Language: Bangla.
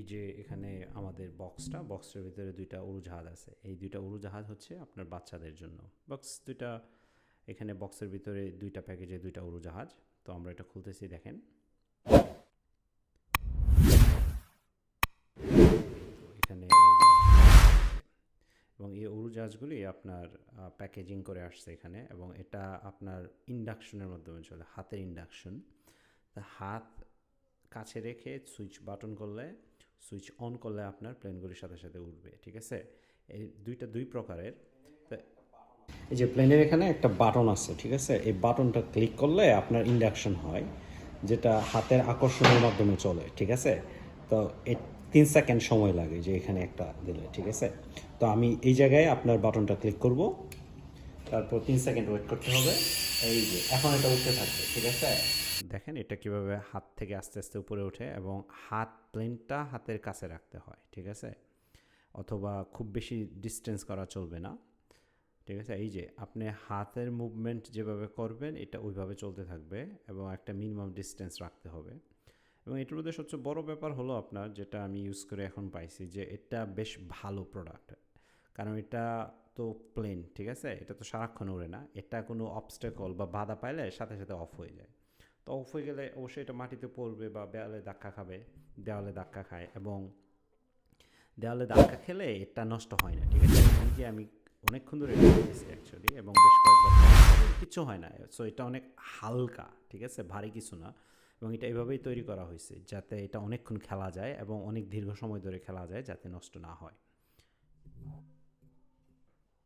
এই যে এখানে আমাদের বক্সের ভিতরে দুইটা উড়োজাহাজ আছে। এই দুইটা উড়োজাহাজ হচ্ছে আপনার বাচ্চাদের জন্য। দুইটা এখানে বক্সের ভিতরে দুইটা প্যাকেজে দুইটা উড়োজাহাজ। তো আমরা এটা খুলতেছি, দেখেন। তো এখানে এবং এই উড়োজাহাজগুলি আপনার প্যাকেজিং করে আসছে এখানে, এবং এটা আপনার ইন্ডাকশনের মাধ্যমে চলে, হাতের ইন্ডাকশন। তা হাত কাছে রেখে সুইচ অন করলে আপনার প্লেনগুলির সাথে সাথে উঠবে, ঠিক আছে। এই দুই প্রকারের। এই যে প্লেনের এখানে একটা বাটন আছে, ঠিক আছে। এই বাটনটা ক্লিক করলে আপনার ইন্ডাকশন হয়, যেটা হাতের আকর্ষণের মাধ্যমে চলে, ঠিক আছে। তো এই 3 সেকেন্ড সময় লাগে যে এখানে একটা দিলে, ঠিক আছে। তো আমি এই জায়গায় আপনার বাটনটা ক্লিক করব, তারপর 3 সেকেন্ড ওয়েট করতে হবে। এই যে এখন এটা উঠতে থাকবে, ঠিক আছে। দেখেন এটা কিভাবে হাত থেকে আস্তে আস্তে উপরে ওঠে, এবং প্লেনটা হাতের কাছে রাখতে হয়, ঠিক আছে। অথবা খুব বেশি ডিস্টেন্স করা চলবে না, ঠিক আছে। এই যে আপনি হাতের মুভমেন্ট যেভাবে করবেন এটা ওইভাবে চলতে থাকবে, এবং একটা মিনিমাম ডিস্টেন্স রাখতে হবে। এবং এটার মধ্যে সবচেয়ে বড় ব্যাপার হলো আপনার, যেটা আমি ইউজ করে এখন পাইছি, যে এটা বেশ ভালো প্রোডাক্ট। কারণ এটা তো প্লেন, ঠিক আছে, এটা তো সারাক্ষণ ওড়ে না। এটা কোনো অবস্টেকল বা বাধা পাইলে সাথে সাথে অফ হয়ে যায়। তো অফ হয়ে গেলে অবশ্যই এটা মাটিতে পড়বে বা দেওয়ালে ধাক্কা খায়, এবং দেওয়ালে ধাক্কা খেলে এটা নষ্ট হয় না, ঠিক আছে। যে আমি অনেকক্ষণ ধরে এটা করতেছি অ্যাকচুয়ালি, এবং বেশ কয়েকবার কিছু হয় না। সো এটা অনেক হালকা, ঠিক আছে, ভারী কিছু না। এবং এটা এভাবেই তৈরি করা হয়েছে যাতে এটা অনেকক্ষণ খেলা যায় এবং অনেক দীর্ঘ সময় ধরে খেলা যায়, যাতে নষ্ট না হয়।